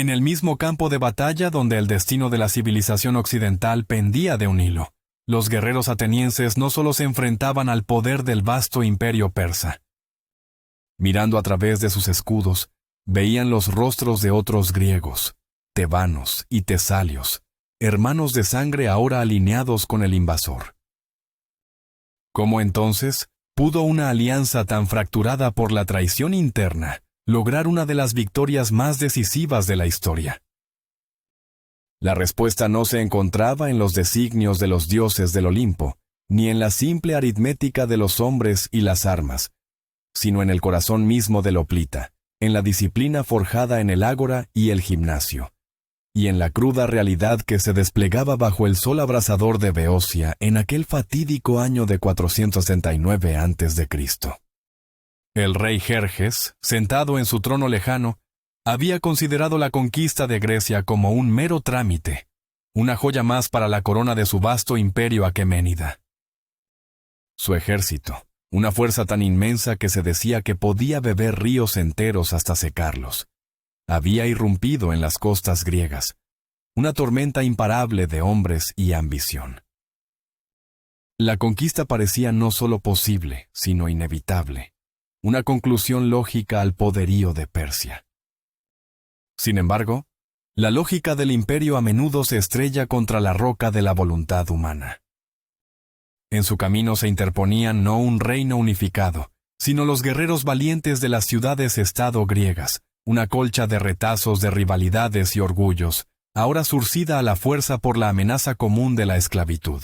en el mismo campo de batalla donde el destino de la civilización occidental pendía de un hilo, los guerreros atenienses no solo se enfrentaban al poder del vasto imperio persa. Mirando a través de sus escudos, veían los rostros de otros griegos, tebanos y tesalios, hermanos de sangre ahora alineados con el invasor. ¿Cómo entonces pudo una alianza tan fracturada por la traición interna lograr una de las victorias más decisivas de la historia? La respuesta no se encontraba en los designios de los dioses del Olimpo, ni en la simple aritmética de los hombres y las armas, sino en el corazón mismo del hoplita, en la disciplina forjada en el ágora y el gimnasio, y en la cruda realidad que se desplegaba bajo el sol abrasador de Beocia en aquel fatídico año de 469 a.C. El rey Jerjes, sentado en su trono lejano, había considerado la conquista de Grecia como un mero trámite, una joya más para la corona de su vasto imperio aqueménida. Su ejército, una fuerza tan inmensa que se decía que podía beber ríos enteros hasta secarlos, había irrumpido en las costas griegas, una tormenta imparable de hombres y ambición. La conquista parecía no solo posible, sino inevitable, una conclusión lógica al poderío de Persia. Sin embargo, la lógica del imperio a menudo se estrella contra la roca de la voluntad humana. En su camino se interponían no un reino unificado, sino los guerreros valientes de las ciudades-estado griegas, una colcha de retazos de rivalidades y orgullos, ahora surcida a la fuerza por la amenaza común de la esclavitud.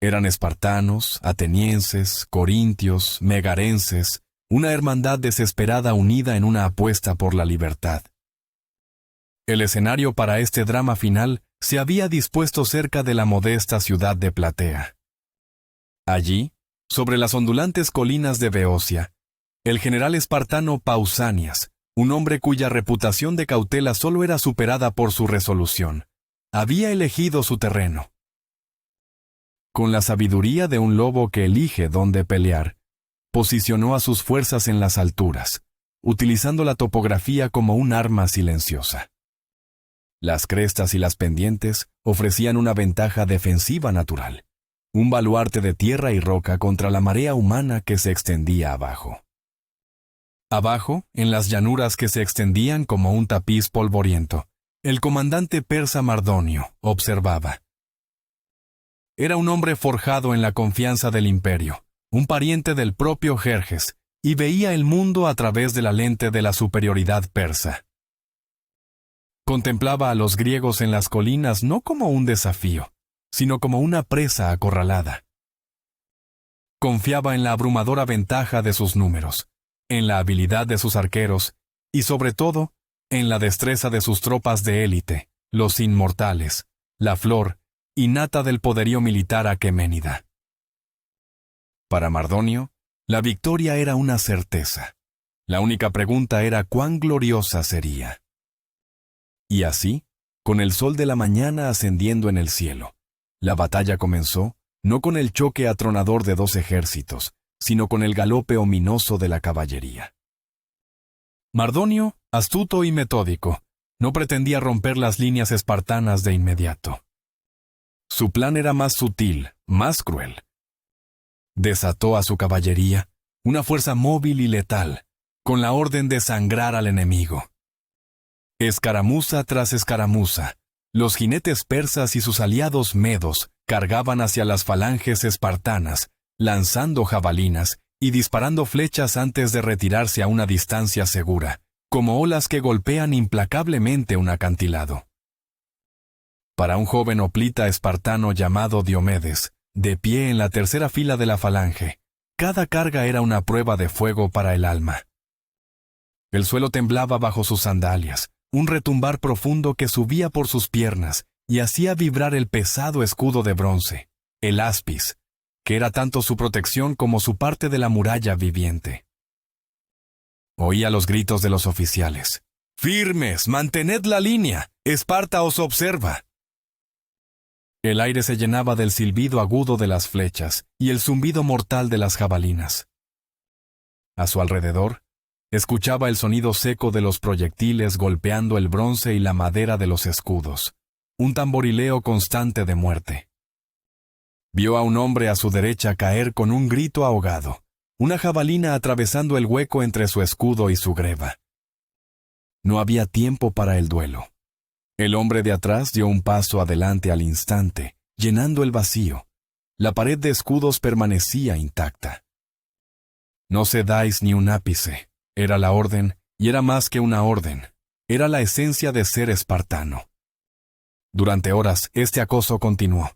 Eran espartanos, atenienses, corintios, megarenses, una hermandad desesperada unida en una apuesta por la libertad. El escenario para este drama final se había dispuesto cerca de la modesta ciudad de Platea. Allí, sobre las ondulantes colinas de Beocia, el general espartano Pausanias, un hombre cuya reputación de cautela solo era superada por su resolución, había elegido su terreno. Con la sabiduría de un lobo que elige dónde pelear, posicionó a sus fuerzas en las alturas, utilizando la topografía como un arma silenciosa. Las crestas y las pendientes ofrecían una ventaja defensiva natural, un baluarte de tierra y roca contra la marea humana que se extendía abajo. Abajo, en las llanuras que se extendían como un tapiz polvoriento, el comandante persa Mardonio observaba. Era un hombre forjado en la confianza del imperio, un pariente del propio Jerjes, y veía el mundo a través de la lente de la superioridad persa. Contemplaba a los griegos en las colinas no como un desafío, sino como una presa acorralada. Confiaba en la abrumadora ventaja de sus números, en la habilidad de sus arqueros, y sobre todo, en la destreza de sus tropas de élite, los inmortales, la flor y nata del poderío militar aqueménida. Para Mardonio, la victoria era una certeza. La única pregunta era cuán gloriosa sería. Y así, con el sol de la mañana ascendiendo en el cielo, la batalla comenzó, no con el choque atronador de dos ejércitos, sino con el galope ominoso de la caballería. Mardonio, astuto y metódico, no pretendía romper las líneas espartanas de inmediato. Su plan era más sutil, más cruel. Desató a su caballería, una fuerza móvil y letal, con la orden de sangrar al enemigo. Escaramuza tras escaramuza, los jinetes persas y sus aliados medos cargaban hacia las falanges espartanas, lanzando jabalinas y disparando flechas antes de retirarse a una distancia segura, como olas que golpean implacablemente un acantilado. Para un joven hoplita espartano llamado Diomedes, de pie en la tercera fila de la falange, cada carga era una prueba de fuego para el alma. El suelo temblaba bajo sus sandalias, un retumbar profundo que subía por sus piernas y hacía vibrar el pesado escudo de bronce, el aspis, que era tanto su protección como su parte de la muralla viviente. Oía los gritos de los oficiales. «¡Firmes! ¡Mantened la línea! ¡Esparta os observa!». El aire se llenaba del silbido agudo de las flechas y el zumbido mortal de las jabalinas. A su alrededor, Escuchaba el sonido seco de los proyectiles golpeando el bronce y la madera de los escudos, un tamborileo constante de muerte. Vio a un hombre a su derecha caer con un grito ahogado, una jabalina atravesando el hueco entre su escudo y su greba. No había tiempo para el duelo. El hombre de atrás dio un paso adelante al instante, llenando el vacío. La pared de escudos permanecía intacta. No cedáis ni un ápice. Era la orden, y era más que una orden. Era la esencia de ser espartano. Durante horas, este acoso continuó.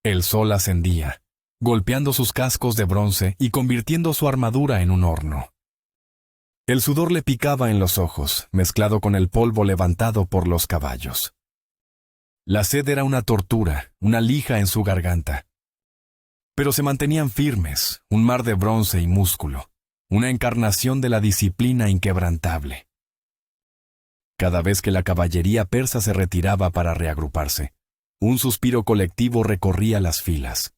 El sol ascendía, golpeando sus cascos de bronce y convirtiendo su armadura en un horno. El sudor le picaba en los ojos, mezclado con el polvo levantado por los caballos. La sed era una tortura, una lija en su garganta. Pero se mantenían firmes, un mar de bronce y músculo, una encarnación de la disciplina inquebrantable. Cada vez que la caballería persa se retiraba para reagruparse, un suspiro colectivo recorría las filas,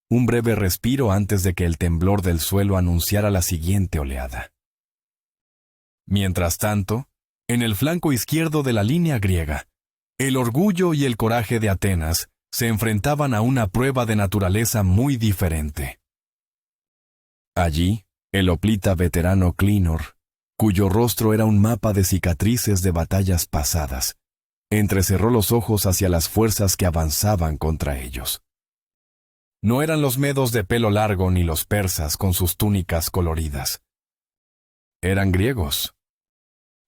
un breve respiro antes de que el temblor del suelo anunciara la siguiente oleada. Mientras tanto, en el flanco izquierdo de la línea griega, el orgullo y el coraje de Atenas se enfrentaban a una prueba de naturaleza muy diferente. Allí, el hoplita veterano Clínor, cuyo rostro era un mapa de cicatrices de batallas pasadas, entrecerró los ojos hacia las fuerzas que avanzaban contra ellos. No eran los medos de pelo largo ni los persas con sus túnicas coloridas. Eran griegos.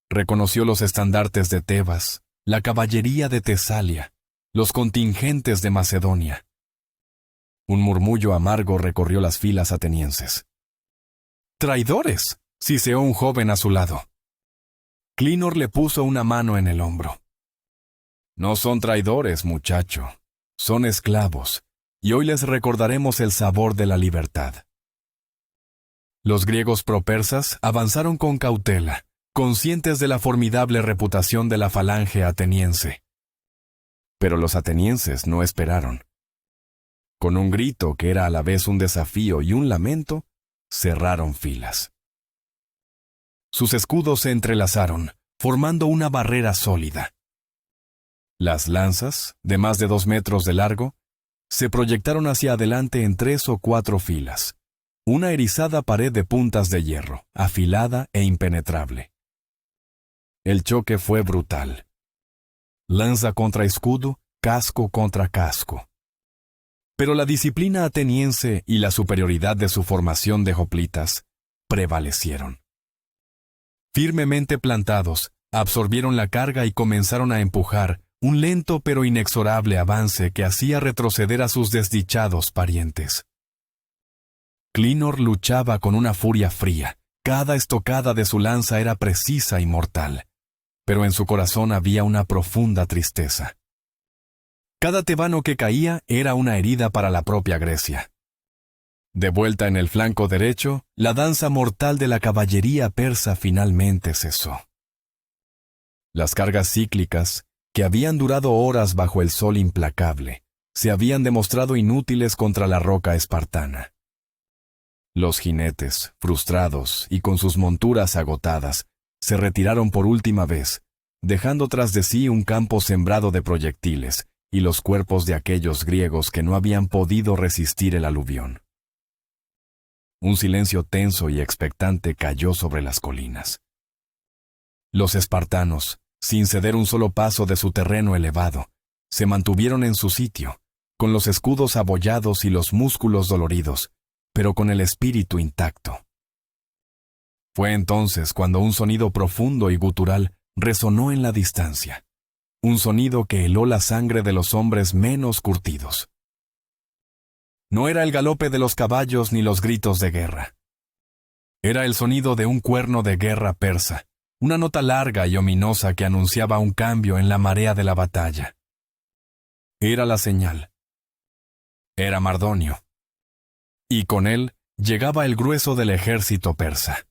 Reconoció los estandartes de Tebas, la caballería de Tesalia, los contingentes de Macedonia. Un murmullo amargo recorrió las filas atenienses. ¡Traidores!, siseó un joven a su lado. Clínor le puso una mano en el hombro. No son traidores, muchacho. Son esclavos, y hoy les recordaremos el sabor de la libertad. Los griegos propersas avanzaron con cautela, conscientes de la formidable reputación de la falange ateniense. Pero los atenienses no esperaron. Con un grito que era a la vez un desafío y un lamento, cerraron filas. Sus escudos se entrelazaron, formando una barrera sólida. Las lanzas, de más de 2 metros de largo, se proyectaron hacia adelante en 3 o 4 filas, una erizada pared de puntas de hierro, afilada e impenetrable. El choque fue brutal. Lanza contra escudo, casco contra casco. Pero la disciplina ateniense y la superioridad de su formación de hoplitas prevalecieron. Firmemente plantados, absorbieron la carga y comenzaron a empujar un lento pero inexorable avance que hacía retroceder a sus desdichados parientes. Clínor luchaba con una furia fría. Cada estocada de su lanza era precisa y mortal, pero en su corazón había una profunda tristeza. Cada tebano que caía era una herida para la propia Grecia. De vuelta en el flanco derecho, la danza mortal de la caballería persa finalmente cesó. Las cargas cíclicas, que habían durado horas bajo el sol implacable, se habían demostrado inútiles contra la roca espartana. Los jinetes, frustrados y con sus monturas agotadas, se retiraron por última vez, dejando tras de sí un campo sembrado de proyectiles y los cuerpos de aquellos griegos que no habían podido resistir el aluvión. Un silencio tenso y expectante cayó sobre las colinas. Los espartanos, sin ceder un solo paso de su terreno elevado, se mantuvieron en su sitio, con los escudos abollados y los músculos doloridos, pero con el espíritu intacto. Fue entonces cuando un sonido profundo y gutural resonó en la distancia, un sonido que heló la sangre de los hombres menos curtidos. No era el galope de los caballos ni los gritos de guerra. Era el sonido de un cuerno de guerra persa, una nota larga y ominosa que anunciaba un cambio en la marea de la batalla. Era la señal. Era Mardonio. Y con él llegaba el grueso del ejército persa.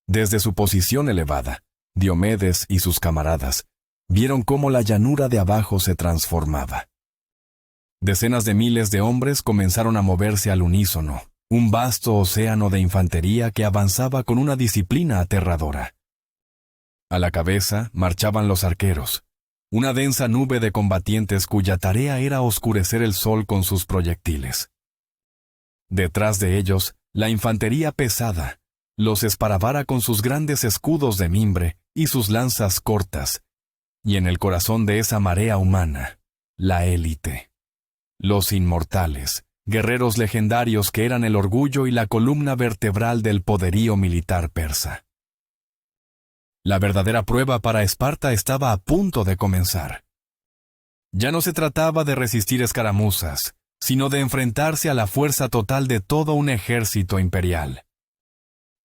Desde su posición elevada, Diomedes y sus camaradas vieron cómo la llanura de abajo se transformaba. Decenas de miles de hombres comenzaron a moverse al unísono, un vasto océano de infantería que avanzaba con una disciplina aterradora. A la cabeza marchaban los arqueros, una densa nube de combatientes cuya tarea era oscurecer el sol con sus proyectiles. Detrás de ellos, la infantería pesada, los Esparavara con sus grandes escudos de mimbre y sus lanzas cortas, y en el corazón de esa marea humana, la élite, los inmortales, guerreros legendarios que eran el orgullo y la columna vertebral del poderío militar persa. La verdadera prueba para Esparta estaba a punto de comenzar. Ya no se trataba de resistir escaramuzas, sino de enfrentarse a la fuerza total de todo un ejército imperial.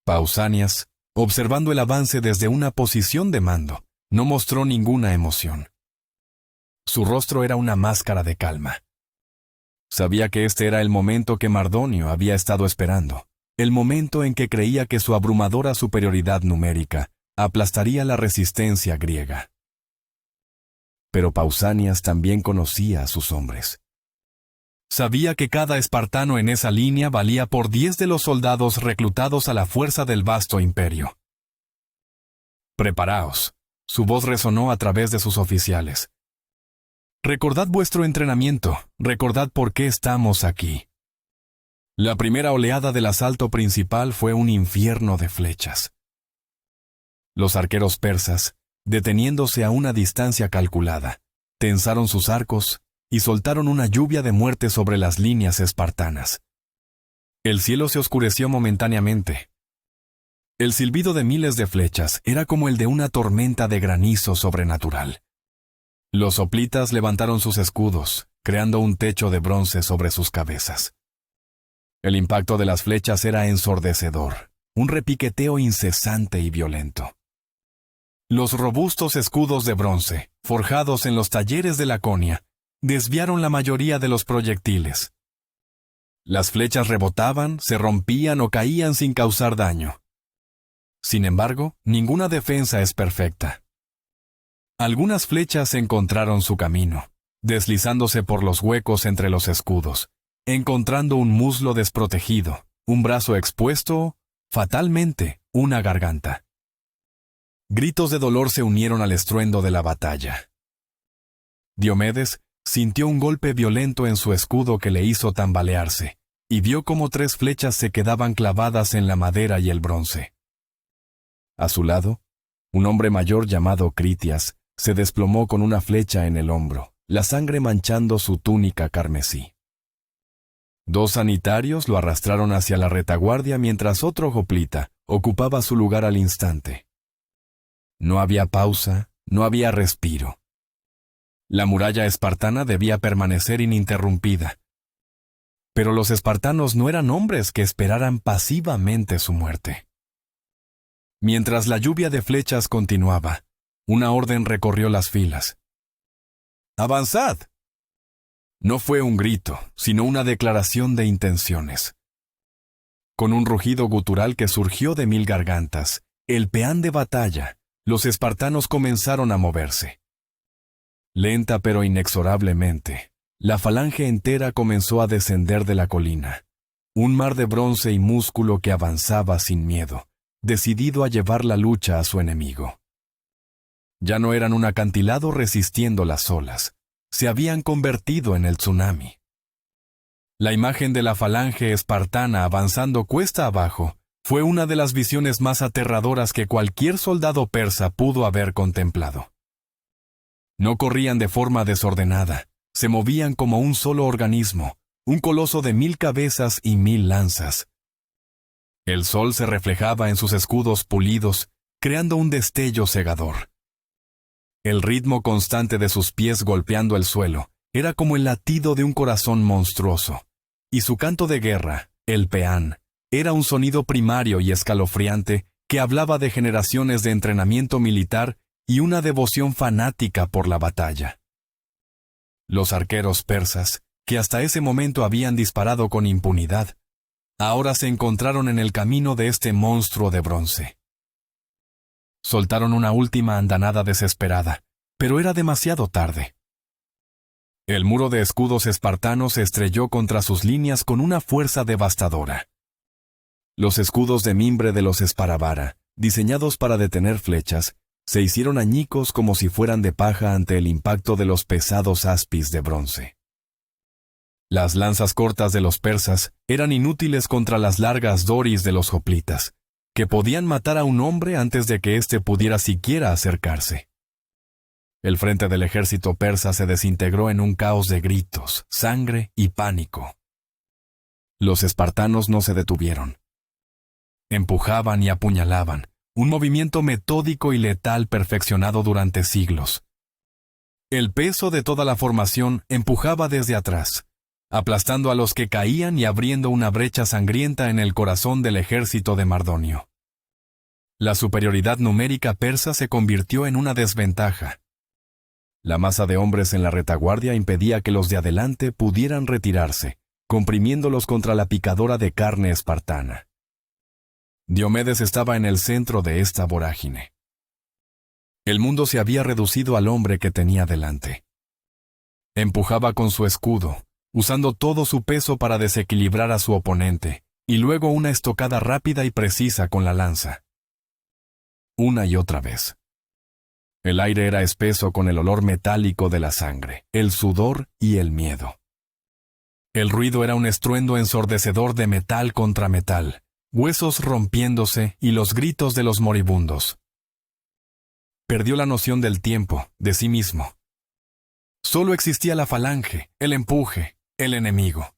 Pausanias, observando el avance desde una posición de mando, no mostró ninguna emoción. Su rostro era una máscara de calma. Sabía que este era el momento que Mardonio había estado esperando, el momento en que creía que su abrumadora superioridad numérica aplastaría la resistencia griega. Pero Pausanias también conocía a sus hombres. Sabía que cada espartano en esa línea valía por 10 de los soldados reclutados a la fuerza del vasto imperio. «Preparaos», su voz resonó a través de sus oficiales. «Recordad vuestro entrenamiento, recordad por qué estamos aquí». La primera oleada del asalto principal fue un infierno de flechas. Los arqueros persas, deteniéndose a una distancia calculada, tensaron sus arcos y soltaron una lluvia de muerte sobre las líneas espartanas. El cielo se oscureció momentáneamente. El silbido de miles de flechas era como el de una tormenta de granizo sobrenatural. Los hoplitas levantaron sus escudos, creando un techo de bronce sobre sus cabezas. El impacto de las flechas era ensordecedor, un repiqueteo incesante y violento. Los robustos escudos de bronce, forjados en los talleres de Laconia, desviaron la mayoría de los proyectiles. Las flechas rebotaban, se rompían o caían sin causar daño. Sin embargo, ninguna defensa es perfecta. Algunas flechas encontraron su camino, deslizándose por los huecos entre los escudos, encontrando un muslo desprotegido, un brazo expuesto, fatalmente, una garganta. Gritos de dolor se unieron al estruendo de la batalla. Diomedes sintió un golpe violento en su escudo que le hizo tambalearse, y vio cómo 3 flechas se quedaban clavadas en la madera y el bronce. A su lado, un hombre mayor llamado Critias se desplomó con una flecha en el hombro, la sangre manchando su túnica carmesí. 2 sanitarios lo arrastraron hacia la retaguardia mientras otro hoplita ocupaba su lugar al instante. No había pausa, no había respiro. La muralla espartana debía permanecer ininterrumpida. Pero los espartanos no eran hombres que esperaran pasivamente su muerte. Mientras la lluvia de flechas continuaba, una orden recorrió las filas. ¡Avanzad! No fue un grito, sino una declaración de intenciones. Con un rugido gutural que surgió de 1000 gargantas, el peán de batalla, los espartanos comenzaron a moverse. Lenta pero inexorablemente, la falange entera comenzó a descender de la colina. Un mar de bronce y músculo que avanzaba sin miedo, decidido a llevar la lucha a su enemigo. Ya no eran un acantilado resistiendo las olas, se habían convertido en el tsunami. La imagen de la falange espartana avanzando cuesta abajo fue una de las visiones más aterradoras que cualquier soldado persa pudo haber contemplado. No corrían de forma desordenada, se movían como un solo organismo, un coloso de 1000 cabezas y 1000 lanzas. El sol se reflejaba en sus escudos pulidos, creando un destello cegador. El ritmo constante de sus pies golpeando el suelo era como el latido de un corazón monstruoso, y su canto de guerra, el peán, era un sonido primario y escalofriante que hablaba de generaciones de entrenamiento militar y una devoción fanática por la batalla. Los arqueros persas, que hasta ese momento habían disparado con impunidad, ahora se encontraron en el camino de este monstruo de bronce. Soltaron una última andanada desesperada, pero era demasiado tarde. El muro de escudos espartanos se estrelló contra sus líneas con una fuerza devastadora. Los escudos de mimbre de los Esparavara, diseñados para detener flechas, se hicieron añicos como si fueran de paja ante el impacto de los pesados aspis de bronce. Las lanzas cortas de los persas eran inútiles contra las largas doris de los hoplitas, que podían matar a un hombre antes de que éste pudiera siquiera acercarse. El frente del ejército persa se desintegró en un caos de gritos, sangre y pánico. Los espartanos no se detuvieron. Empujaban y apuñalaban, un movimiento metódico y letal perfeccionado durante siglos. El peso de toda la formación empujaba desde atrás, aplastando a los que caían y abriendo una brecha sangrienta en el corazón del ejército de Mardonio. La superioridad numérica persa se convirtió en una desventaja. La masa de hombres en la retaguardia impedía que los de adelante pudieran retirarse, comprimiéndolos contra la picadora de carne espartana. Diomedes estaba en el centro de esta vorágine. El mundo se había reducido al hombre que tenía delante. Empujaba con su escudo, usando todo su peso para desequilibrar a su oponente, y luego una estocada rápida y precisa con la lanza. Una y otra vez. El aire era espeso con el olor metálico de la sangre, el sudor y el miedo. El ruido era un estruendo ensordecedor de metal contra metal, huesos rompiéndose y los gritos de los moribundos. Perdió la noción del tiempo, de sí mismo. Solo existía la falange, el empuje, el enemigo.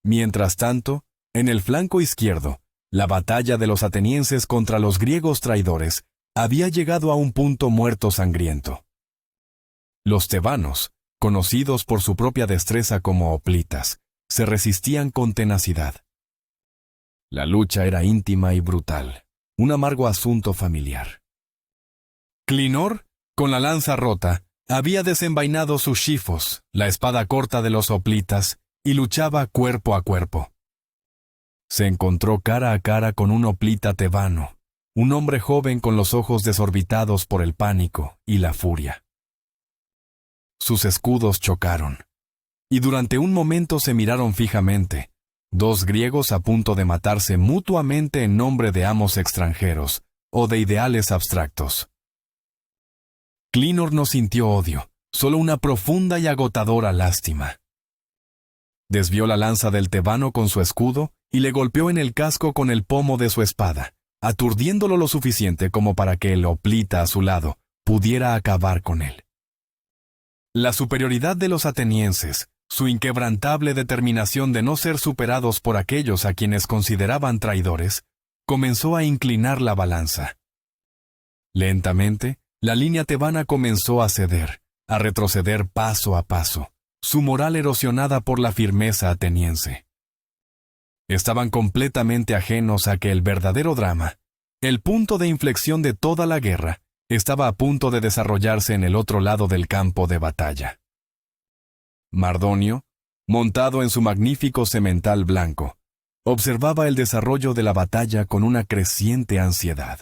Mientras tanto, en el flanco izquierdo, la batalla de los atenienses contra los griegos traidores había llegado a un punto muerto sangriento. Los tebanos, conocidos por su propia destreza como hoplitas, se resistían con tenacidad. La lucha era íntima y brutal, un amargo asunto familiar. Clinor, con la lanza rota, había desenvainado sus shifos, la espada corta de los hoplitas, y luchaba cuerpo a cuerpo. Se encontró cara a cara con un hoplita tebano, un hombre joven con los ojos desorbitados por el pánico y la furia. Sus escudos chocaron, y durante un momento se miraron fijamente, dos griegos a punto de matarse mutuamente en nombre de amos extranjeros o de ideales abstractos. Clinor no sintió odio, solo una profunda y agotadora lástima. Desvió la lanza del tebano con su escudo y le golpeó en el casco con el pomo de su espada, aturdiéndolo lo suficiente como para que el hoplita a su lado pudiera acabar con él. La superioridad de los atenienses, su inquebrantable determinación de no ser superados por aquellos a quienes consideraban traidores, comenzó a inclinar la balanza. Lentamente, la línea tebana comenzó a ceder, a retroceder paso a paso, su moral erosionada por la firmeza ateniense. Estaban completamente ajenos a que el verdadero drama, el punto de inflexión de toda la guerra, estaba a punto de desarrollarse en el otro lado del campo de batalla. Mardonio, montado en su magnífico semental blanco, observaba el desarrollo de la batalla con una creciente ansiedad.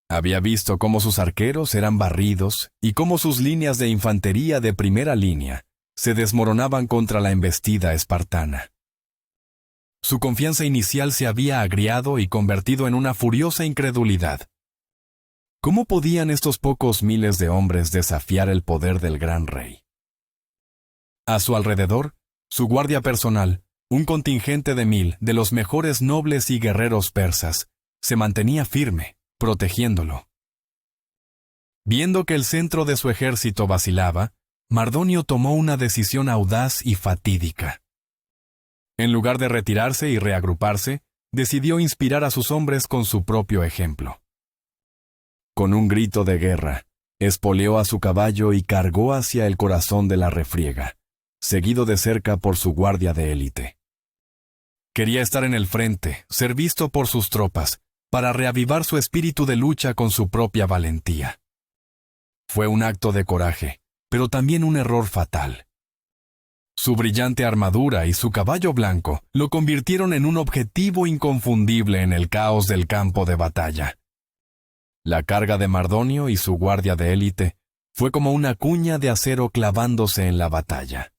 Había visto cómo sus arqueros eran barridos y cómo sus líneas de infantería de primera línea se desmoronaban contra la embestida espartana. Su confianza inicial se había agriado y convertido en una furiosa incredulidad. ¿Cómo podían estos pocos miles de hombres desafiar el poder del gran rey? A su alrededor, su guardia personal, un contingente de 1000 de los mejores nobles y guerreros persas, se mantenía firme, protegiéndolo. Viendo que el centro de su ejército vacilaba, Mardonio tomó una decisión audaz y fatídica. En lugar de retirarse y reagruparse, decidió inspirar a sus hombres con su propio ejemplo. Con un grito de guerra, espoleó a su caballo y cargó hacia el corazón de la refriega, seguido de cerca por su guardia de élite. Quería estar en el frente, ser visto por sus tropas, para reavivar su espíritu de lucha con su propia valentía. Fue un acto de coraje, pero también un error fatal. Su brillante armadura y su caballo blanco lo convirtieron en un objetivo inconfundible en el caos del campo de batalla. La carga de Mardonio y su guardia de élite Fue como una cuña de acero clavándose en la batalla.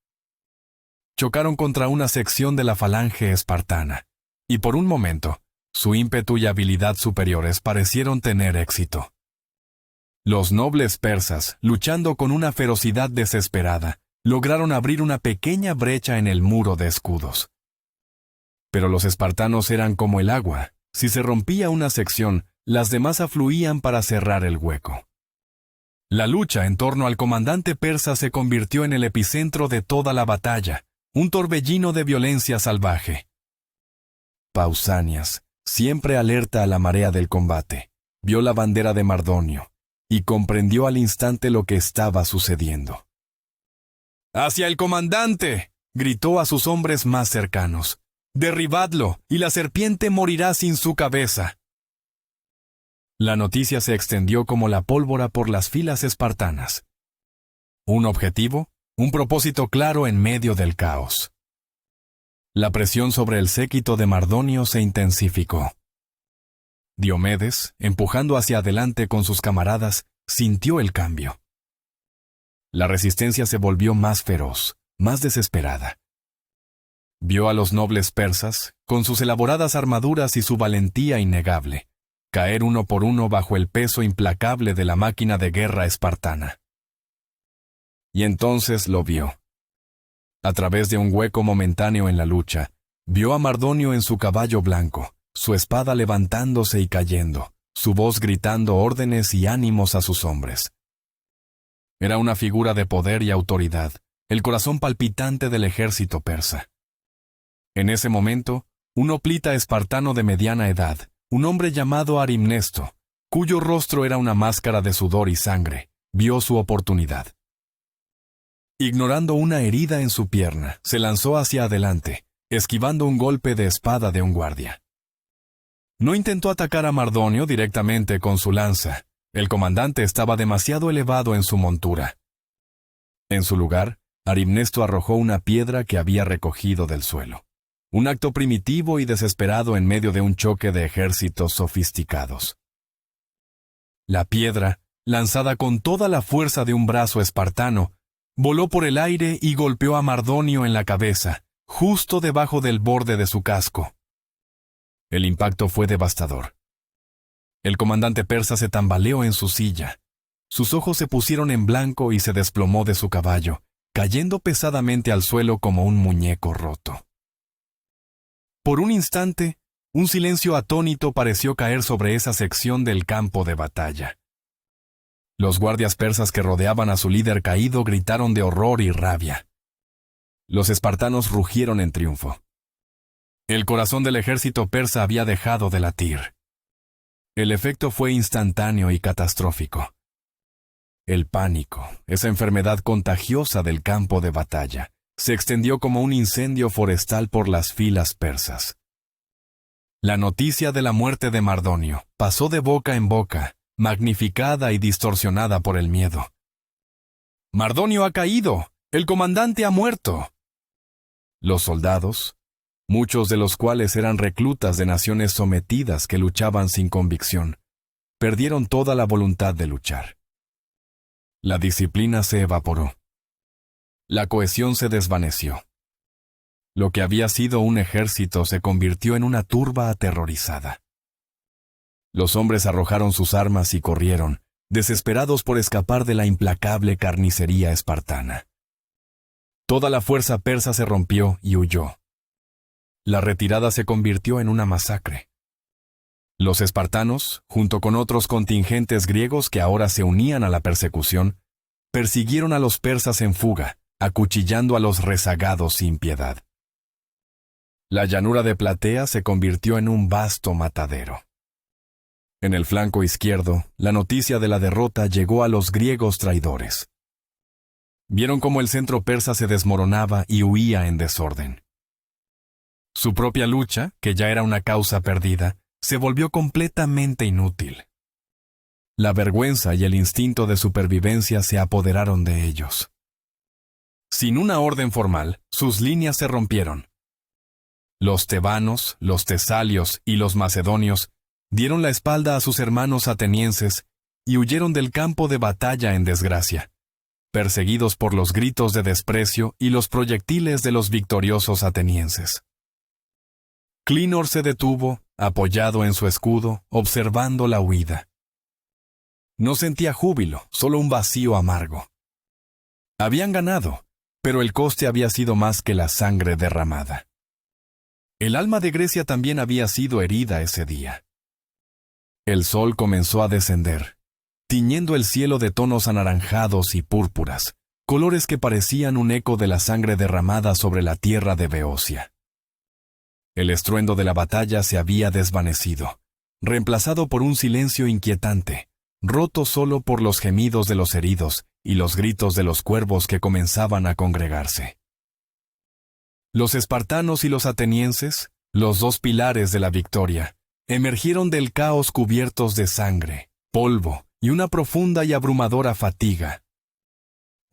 Chocaron contra una sección de la falange espartana, y por un momento, su ímpetu y habilidad superiores parecieron tener éxito. Los nobles persas, luchando con una ferocidad desesperada, lograron abrir una pequeña brecha en el muro de escudos. Pero los espartanos eran como el agua. Si se rompía una sección, las demás afluían para cerrar el hueco. La lucha en torno al comandante persa se convirtió en el epicentro de toda la batalla, un torbellino de violencia salvaje. Pausanias, siempre alerta a la marea del combate, vio la bandera de Mardonio y comprendió al instante lo que estaba sucediendo. ¡Hacia el comandante!, gritó a sus hombres más cercanos. ¡Derribadlo, y la serpiente morirá sin su cabeza! La noticia se extendió como la pólvora por las filas espartanas. Un objetivo, un propósito claro en medio del caos. La presión sobre el séquito de Mardonio se intensificó. Diomedes, empujando hacia adelante con sus camaradas, sintió el cambio. La resistencia se volvió más feroz, más desesperada. Vio a los nobles persas, con sus elaboradas armaduras y su valentía innegable, caer uno por uno bajo el peso implacable de la máquina de guerra espartana. Y entonces lo vio. A través de un hueco momentáneo en la lucha, vio a Mardonio en su caballo blanco, su espada levantándose y cayendo, su voz gritando órdenes y ánimos a sus hombres. Era una figura de poder y autoridad, el corazón palpitante del ejército persa. En ese momento, un hoplita espartano de mediana edad, un hombre llamado Arimnesto, cuyo rostro era una máscara de sudor y sangre, vio su oportunidad. Ignorando una herida en su pierna, se lanzó hacia adelante, esquivando un golpe de espada de un guardia. No intentó atacar a Mardonio directamente con su lanza. El comandante estaba demasiado elevado en su montura. En su lugar, Arimnesto arrojó una piedra que había recogido del suelo. Un acto primitivo y desesperado en medio de un choque de ejércitos sofisticados. La piedra, lanzada con toda la fuerza de un brazo espartano, voló por el aire y golpeó a Mardonio en la cabeza, justo debajo del borde de su casco. El impacto fue devastador. El comandante persa se tambaleó en su silla. Sus ojos se pusieron en blanco y se desplomó de su caballo, cayendo pesadamente al suelo como un muñeco roto. Por un instante, un silencio atónito pareció caer sobre esa sección del campo de batalla. Los guardias persas que rodeaban a su líder caído gritaron de horror y rabia. Los espartanos rugieron en triunfo. El corazón del ejército persa había dejado de latir. El efecto fue instantáneo y catastrófico. El pánico, esa enfermedad contagiosa del campo de batalla, se extendió como un incendio forestal por las filas persas. La noticia de la muerte de Mardonio pasó de boca en boca, magnificada y distorsionada por el miedo. «¡Mardonio ha caído! ¡El comandante ha muerto!». Los soldados, muchos de los cuales eran reclutas de naciones sometidas que luchaban sin convicción, perdieron toda la voluntad de luchar. La disciplina se evaporó. La cohesión se desvaneció. Lo que había sido un ejército se convirtió en una turba aterrorizada. Los hombres arrojaron sus armas y corrieron, desesperados por escapar de la implacable carnicería espartana. Toda la fuerza persa se rompió y huyó. La retirada se convirtió en una masacre. Los espartanos, junto con otros contingentes griegos que ahora se unían a la persecución, persiguieron a los persas en fuga, acuchillando a los rezagados sin piedad. La llanura de Platea se convirtió en un vasto matadero. En el flanco izquierdo, la noticia de la derrota llegó a los griegos traidores. Vieron cómo el centro persa se desmoronaba y huía en desorden. Su propia lucha, que ya era una causa perdida, se volvió completamente inútil. La vergüenza y el instinto de supervivencia se apoderaron de ellos. Sin una orden formal, sus líneas se rompieron. Los tebanos, los tesalios y los macedonios dieron la espalda a sus hermanos atenienses y huyeron del campo de batalla en desgracia, perseguidos por los gritos de desprecio y los proyectiles de los victoriosos atenienses. Clínor se detuvo, apoyado en su escudo, observando la huida. No sentía júbilo, solo un vacío amargo. Habían ganado, pero el coste había sido más que la sangre derramada. El alma de Grecia también había sido herida ese día. El sol comenzó a descender, tiñendo el cielo de tonos anaranjados y púrpuras, colores que parecían un eco de la sangre derramada sobre la tierra de Beocia. El estruendo de la batalla se había desvanecido, reemplazado por un silencio inquietante, roto solo por los gemidos de los heridos y los gritos de los cuervos que comenzaban a congregarse. Los espartanos y los atenienses, los dos pilares de la victoria, emergieron del caos cubiertos de sangre, polvo y una profunda y abrumadora fatiga.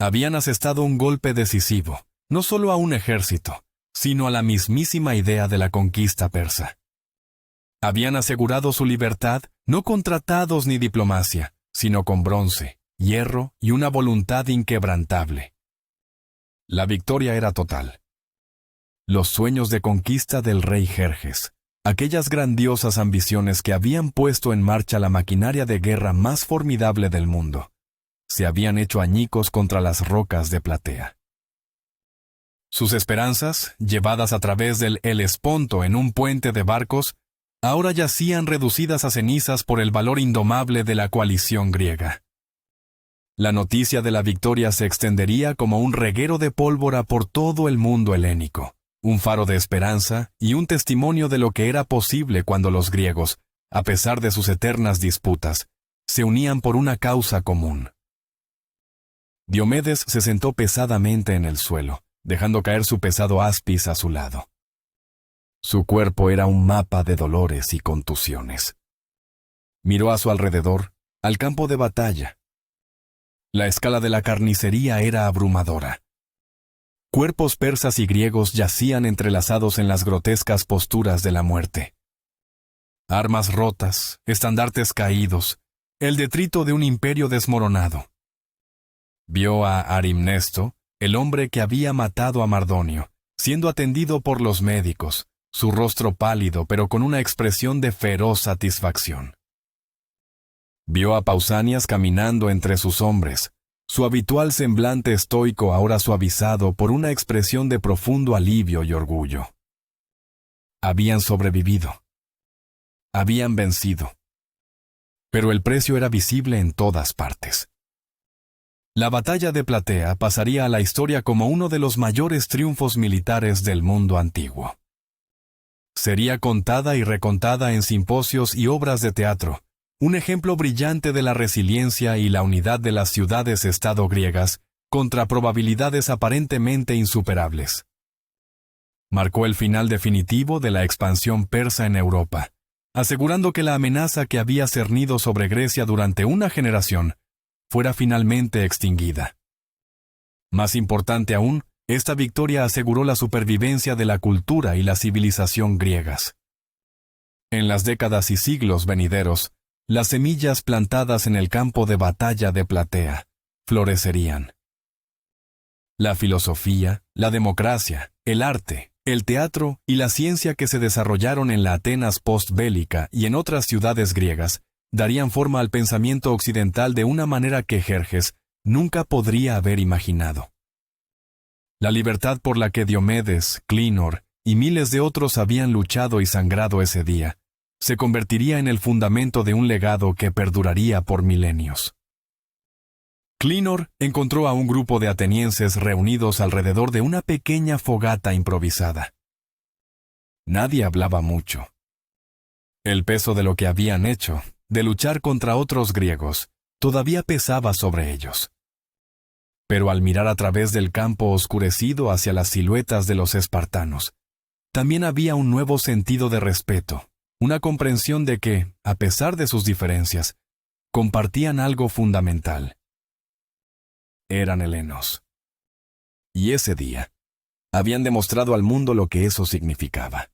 Habían asestado un golpe decisivo, no solo a un ejército, sino a la mismísima idea de la conquista persa. Habían asegurado su libertad no con tratados ni diplomacia, sino con bronce, hierro y una voluntad inquebrantable. La victoria era total. Los sueños de conquista del rey Jerjes, aquellas grandiosas ambiciones que habían puesto en marcha la maquinaria de guerra más formidable del mundo, se habían hecho añicos contra las rocas de Platea. Sus esperanzas, llevadas a través del Helesponto en un puente de barcos, ahora yacían reducidas a cenizas por el valor indomable de la coalición griega. La noticia de la victoria se extendería como un reguero de pólvora por todo el mundo helénico, un faro de esperanza y un testimonio de lo que era posible cuando los griegos, a pesar de sus eternas disputas, se unían por una causa común. Diomedes se sentó pesadamente en el suelo, dejando caer su pesado aspis a su lado. Su cuerpo era un mapa de dolores y contusiones. Miró a su alrededor, al campo de batalla. La escala de la carnicería era abrumadora. Cuerpos persas y griegos yacían entrelazados en las grotescas posturas de la muerte. Armas rotas, estandartes caídos, el detrito de un imperio desmoronado. Vio a Arimnesto, el hombre que había matado a Mardonio, siendo atendido por los médicos, su rostro pálido pero con una expresión de feroz satisfacción. Vio a Pausanias caminando entre sus hombres, su habitual semblante estoico ahora suavizado por una expresión de profundo alivio y orgullo. Habían sobrevivido. Habían vencido. Pero el precio era visible en todas partes. La batalla de Platea pasaría a la historia como uno de los mayores triunfos militares del mundo antiguo. Sería contada y recontada en simposios y obras de teatro, un ejemplo brillante de la resiliencia y la unidad de las ciudades-estado griegas contra probabilidades aparentemente insuperables. Marcó el final definitivo de la expansión persa en Europa, asegurando que la amenaza que había cernido sobre Grecia durante una generación fuera finalmente extinguida. Más importante aún, esta victoria aseguró la supervivencia de la cultura y la civilización griegas. En las décadas y siglos venideros, las semillas plantadas en el campo de batalla de Platea florecerían. La filosofía, la democracia, el arte, el teatro y la ciencia que se desarrollaron en la Atenas postbélica y en otras ciudades griegas darían forma al pensamiento occidental de una manera que Jerjes nunca podría haber imaginado. La libertad por la que Diomedes, Clínor y miles de otros habían luchado y sangrado ese día, se convertiría en el fundamento de un legado que perduraría por milenios. Clínor encontró a un grupo de atenienses reunidos alrededor de una pequeña fogata improvisada. Nadie hablaba mucho. El peso de lo que habían hecho, de luchar contra otros griegos, todavía pesaba sobre ellos. Pero al mirar a través del campo oscurecido hacia las siluetas de los espartanos, también había un nuevo sentido de respeto, una comprensión de que, a pesar de sus diferencias, compartían algo fundamental. Eran helenos. Y ese día, habían demostrado al mundo lo que eso significaba.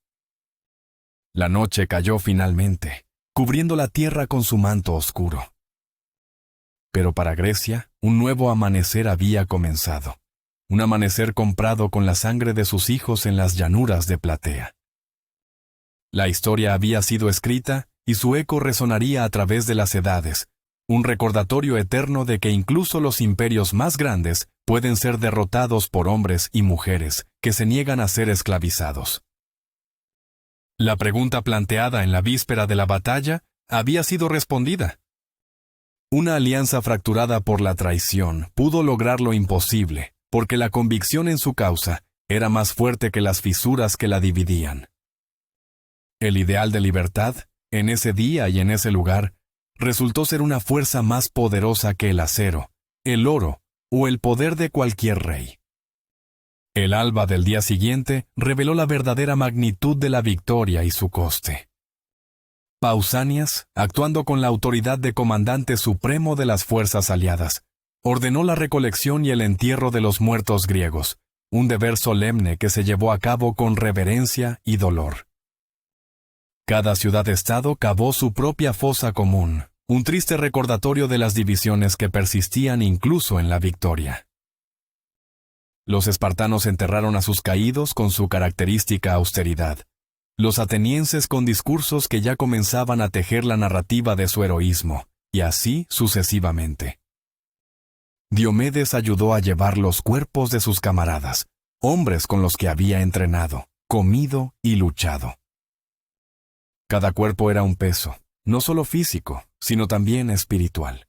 La noche cayó finalmente, cubriendo la tierra con su manto oscuro. Pero para Grecia, un nuevo amanecer había comenzado. Un amanecer comprado con la sangre de sus hijos en las llanuras de Platea. La historia había sido escrita y su eco resonaría a través de las edades, un recordatorio eterno de que incluso los imperios más grandes pueden ser derrotados por hombres y mujeres que se niegan a ser esclavizados. La pregunta planteada en la víspera de la batalla había sido respondida. Una alianza fracturada por la traición pudo lograr lo imposible, porque la convicción en su causa era más fuerte que las fisuras que la dividían. El ideal de libertad, en ese día y en ese lugar, resultó ser una fuerza más poderosa que el acero, el oro o el poder de cualquier rey. El alba del día siguiente reveló la verdadera magnitud de la victoria y su coste. Pausanias, actuando con la autoridad de comandante supremo de las fuerzas aliadas, ordenó la recolección y el entierro de los muertos griegos, un deber solemne que se llevó a cabo con reverencia y dolor. Cada ciudad-estado cavó su propia fosa común, un triste recordatorio de las divisiones que persistían incluso en la victoria. Los espartanos enterraron a sus caídos con su característica austeridad, los atenienses con discursos que ya comenzaban a tejer la narrativa de su heroísmo, y así sucesivamente. Diomedes ayudó a llevar los cuerpos de sus camaradas, hombres con los que había entrenado, comido y luchado. Cada cuerpo era un peso, no solo físico, sino también espiritual.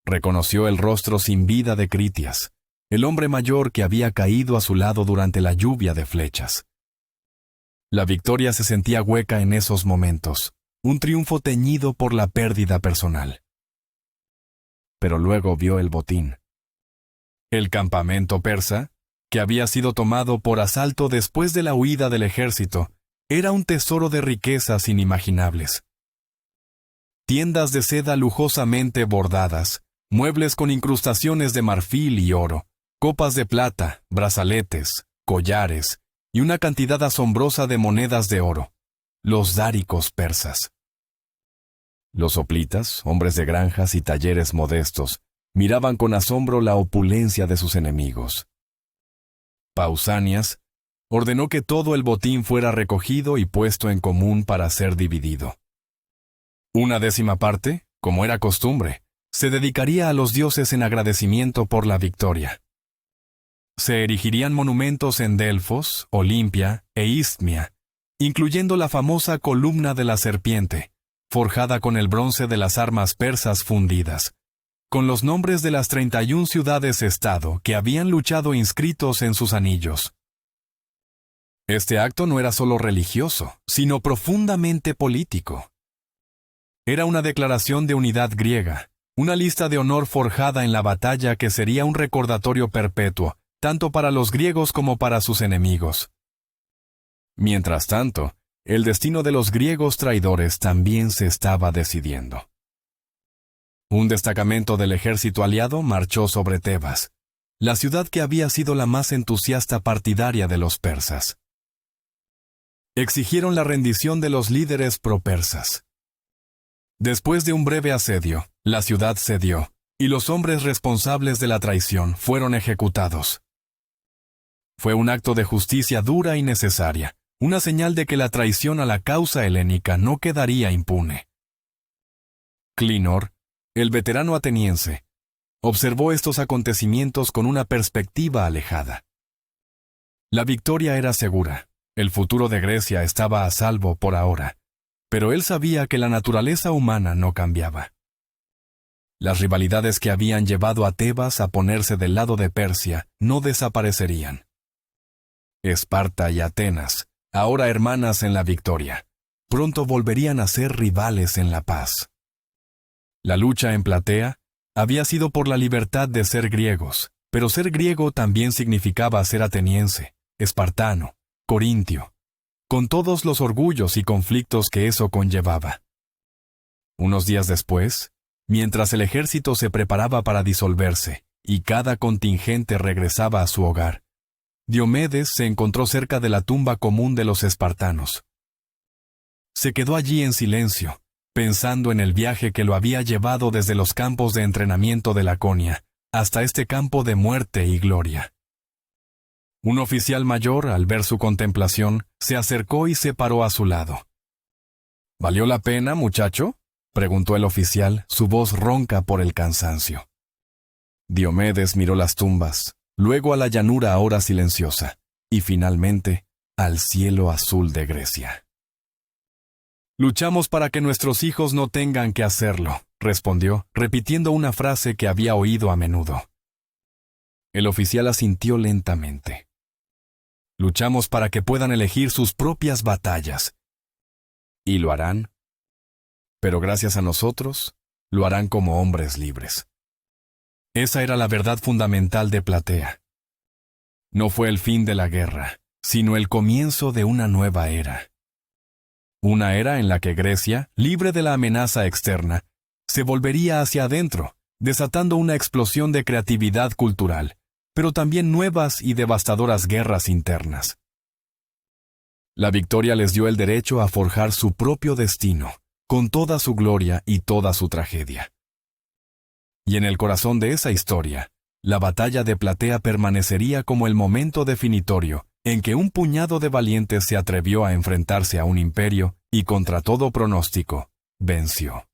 Reconoció el rostro sin vida de Critias, el hombre mayor que había caído a su lado durante la lluvia de flechas. La victoria se sentía hueca en esos momentos, un triunfo teñido por la pérdida personal. Pero luego vio el botín. El campamento persa, que había sido tomado por asalto después de la huida del ejército, era un tesoro de riquezas inimaginables. Tiendas de seda lujosamente bordadas, muebles con incrustaciones de marfil y oro, copas de plata, brazaletes, collares y una cantidad asombrosa de monedas de oro, los dáricos persas. Los hoplitas, hombres de granjas y talleres modestos, miraban con asombro la opulencia de sus enemigos. Pausanias ordenó que todo el botín fuera recogido y puesto en común para ser dividido. Una 10ª parte, como era costumbre, se dedicaría a los dioses en agradecimiento por la victoria. Se erigirían monumentos en Delfos, Olimpia e Istmia, incluyendo la famosa columna de la serpiente, forjada con el bronce de las armas persas fundidas, con los nombres de las 31 ciudades-estado que habían luchado inscritos en sus anillos. Este acto no era solo religioso, sino profundamente político. Era una declaración de unidad griega, una lista de honor forjada en la batalla que sería un recordatorio perpetuo, tanto para los griegos como para sus enemigos. Mientras tanto, el destino de los griegos traidores también se estaba decidiendo. Un destacamento del ejército aliado marchó sobre Tebas, la ciudad que había sido la más entusiasta partidaria de los persas. Exigieron la rendición de los líderes pro-persas. Después de un breve asedio, la ciudad cedió, y los hombres responsables de la traición fueron ejecutados. Fue un acto de justicia dura y necesaria, una señal de que la traición a la causa helénica no quedaría impune. Clinor, el veterano ateniense, observó estos acontecimientos con una perspectiva alejada. La victoria era segura, el futuro de Grecia estaba a salvo por ahora, pero él sabía que la naturaleza humana no cambiaba. Las rivalidades que habían llevado a Tebas a ponerse del lado de Persia no desaparecerían. Esparta y Atenas, ahora hermanas en la victoria, pronto volverían a ser rivales en la paz. La lucha en Platea había sido por la libertad de ser griegos, pero ser griego también significaba ser ateniense, espartano, corintio, con todos los orgullos y conflictos que eso conllevaba. Unos días después, mientras el ejército se preparaba para disolverse y cada contingente regresaba a su hogar, Diomedes se encontró cerca de la tumba común de los espartanos. Se quedó allí en silencio, pensando en el viaje que lo había llevado desde los campos de entrenamiento de Laconia hasta este campo de muerte y gloria. Un oficial mayor, al ver su contemplación, se acercó y se paró a su lado. ¿Valió la pena, muchacho?, preguntó el oficial, su voz ronca por el cansancio. Diomedes miró las tumbas, luego a la llanura ahora silenciosa, y finalmente al cielo azul de Grecia. «Luchamos para que nuestros hijos no tengan que hacerlo», respondió, repitiendo una frase que había oído a menudo. El oficial asintió lentamente. «Luchamos para que puedan elegir sus propias batallas. Y lo harán. Pero gracias a nosotros, lo harán como hombres libres». Esa era la verdad fundamental de Platea. No fue el fin de la guerra, sino el comienzo de una nueva era. Una era en la que Grecia, libre de la amenaza externa, se volvería hacia adentro, desatando una explosión de creatividad cultural, pero también nuevas y devastadoras guerras internas. La victoria les dio el derecho a forjar su propio destino, con toda su gloria y toda su tragedia. Y en el corazón de esa historia, la batalla de Platea permanecería como el momento definitorio en que un puñado de valientes se atrevió a enfrentarse a un imperio y contra todo pronóstico, venció.